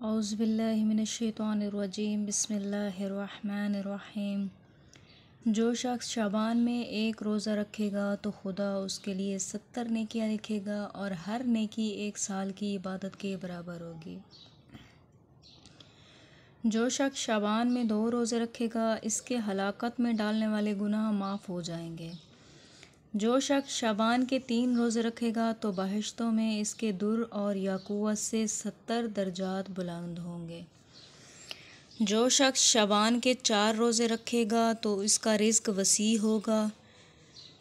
औज़ुबिल्लाहिमिनश्शैतानिर्रजीम बिस्मिल्लाहिर्रहमानिर्रहीम। जो शख्स शाबान में एक रोज़ा रखेगा तो खुदा उसके लिए 70 नेकियां लिखेगा और हर नेकी 1 साल की इबादत के बराबर होगी। जो शख्स शाबान में 2 रोज़े रखेगा इसके हलाकत में डालने वाले गुनाह माफ़ हो जाएंगे। जो शख्स शाबान के 3 रोज़े रखेगा तो बहिश्तों में इसके दुर और याकूत से 70 दर्जात बुलंद होंगे। जो शख्स शाबान के 4 रोज़े रखेगा तो इसका रिज़्क वसी होगा।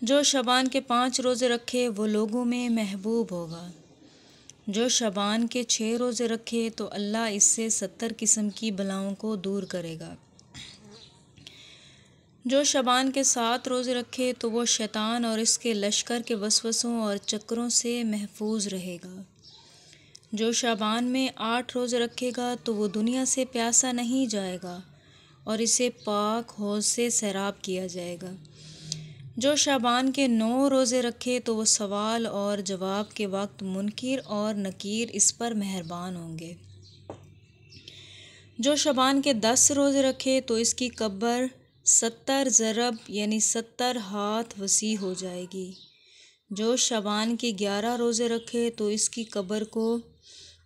जो शाबान के 5 रोज़े रखे वो लोगों में महबूब होगा। जो शाबान के 6 रोज़े रखे तो अल्लाह इससे 70 किस्म की बलाओं को दूर करेगा। जो शाबान के 7 रोज़े रखे तो वो शैतान और इसके लश्कर के वसवसों और चक्करों से महफूज रहेगा। जो शाबान में 8 रोज़े रखेगा तो वो दुनिया से प्यासा नहीं जाएगा और इसे पाक हौज़ से सैराब किया जाएगा। जो शाबान के 9 रोज़े रखे तो वो सवाल और जवाब के वक्त मुनकिर और नकीर इस पर मेहरबान होंगे। जो शाबान के 10 रोज़े रखे तो इसकी कब्र 70 ज़रब यानी 70 हाथ वसी हो जाएगी। जो शाबान के 11 रोज़े रखे तो इसकी कब्र को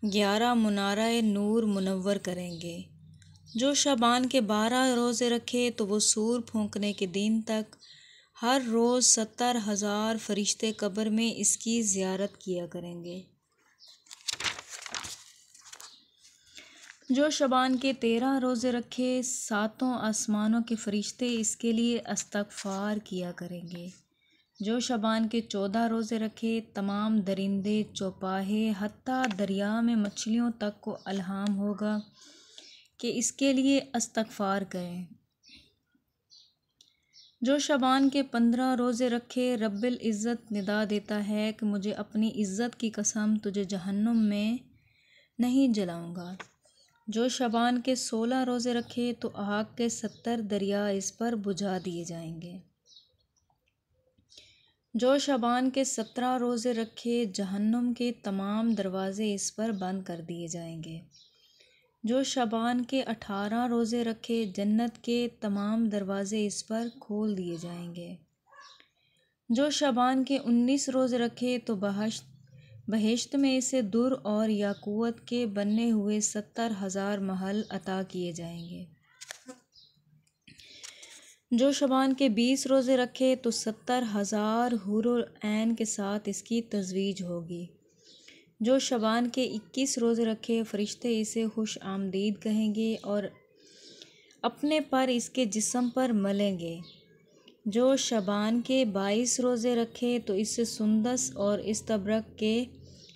11 मुनाराए नूर मुनव्वर करेंगे। जो शाबान के 12 रोज़े रखे तो वो सूर फूंकने के दिन तक हर रोज़ 70,000 फरिश्ते कब्र में इसकी ज़ियारत किया करेंगे। जो शाबान के 13 रोज़े रखे 7 आसमानों के फरिश्ते इसके लिए इस्तग़फ़ार किया करेंगे। जो शाबान के 14 रोज़े रखे तमाम दरिंदे चौपाहे हत्ता दरिया में मछलियों तक को अल्हाम होगा कि इसके लिए इस्तग़फ़ार करें। जो शाबान के 15 रोज़े रखे रब्बिल इज़्ज़त निदा देता है कि मुझे अपनी इज़्ज़त की कसम तुझे जहन्नुम में नहीं जलाऊँगा। जो शाबान के 16 रोज़े रखे तो आग के 70 दरिया इस पर बुझा दिए जाएंगे। जो शाबान के 17 रोज़े रखे जहन्नुम के तमाम दरवाज़े इस पर बंद कर दिए जाएंगे। जो शाबान के 18 रोज़े रखे जन्नत के तमाम दरवाज़े इस पर खोल दिए जाएंगे। जो शाबान के 19 रोज़े रखे तो बहिश्त में इसे दुर और याकूत के बने हुए 70,000 महल अता किए जाएंगे। जो शाबान के 20 रोज़े रखे तो 70,000 हुरुल ऐन के साथ इसकी तज़वीज होगी। जो शाबान के 21 रोज़े रखे फरिश्ते इसे खुश आमदीद कहेंगे और अपने पर इसके जिस्म पर मलेंगे। जो शाबान के 22 रोज़े रखे तो इससे सुंदस और इस्तबरक के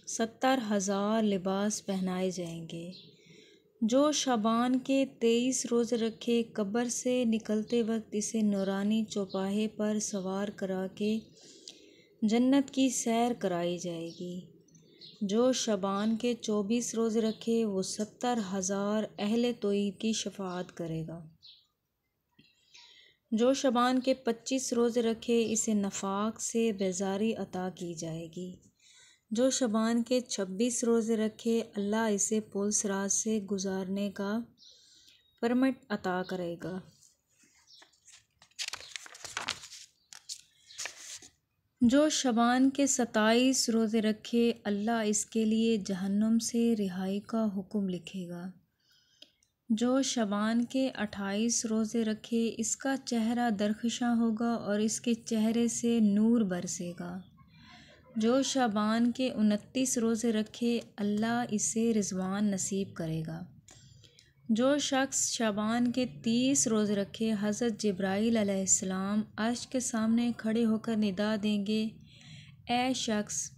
70,000 लिबास पहनाए जाएंगे। जो शाबान के 23 रोज़े रखे कब्र से निकलते वक्त इसे नूरानी चौपाहे पर सवार करा के जन्नत की सैर कराई जाएगी। जो शाबान के 24 रोज़े रखे वो 70,000 अहले तौहीद की शफाअत करेगा। जो शाबान के 25 रोज़े रखे इसे नफाक से बेजारी अता की जाएगी। जो शाबान के 26 रोज़े रखे अल्लाह इसे पुल सिरात से गुजारने का परमिट अता करेगा। जो शाबान के 27 रोज़े रखे अल्लाह इसके लिए जहन्नुम से रिहाई का हुक्म लिखेगा। जो शाबान के 28 रोज़े रखे इसका चेहरा दरख्शां होगा और इसके चेहरे से नूर बरसेगा। जो शाबान के 29 रोज़े रखे अल्लाह इसे रिज़वान नसीब करेगा। जो शख्स शाबान के 30 रोज़े रखे हज़रत जिब्राईल अलैहिस्सलाम अर्श के सामने खड़े होकर निदा देंगे, ए शख्स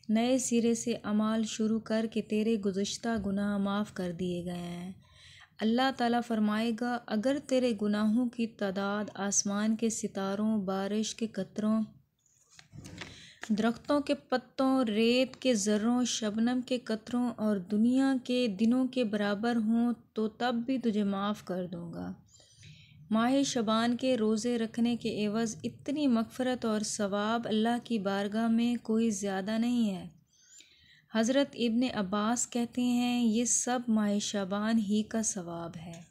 नए सिरे से अमाल शुरू कर के तेरे गुज़श्ता गुनाह माफ़ कर दिए गए हैं। अल्लाह ताला फरमाएगा अगर तेरे गुनाहों की तादाद आसमान के सितारों बारिश के कतरों दरख्तों के पत्तों रेत के ज़र्रों शबनम के कतरों और दुनिया के दिनों के बराबर हों तो तब भी तुझे माफ़ कर दूँगा। माह शबान के रोज़े रखने के एवज़ इतनी मग़फ़रत और सवाब अल्लाह की बारगाह में कोई ज़्यादा नहीं है। हज़रत इब्न अब्बास कहते हैं ये सब माह शाबान ही का सवाब है।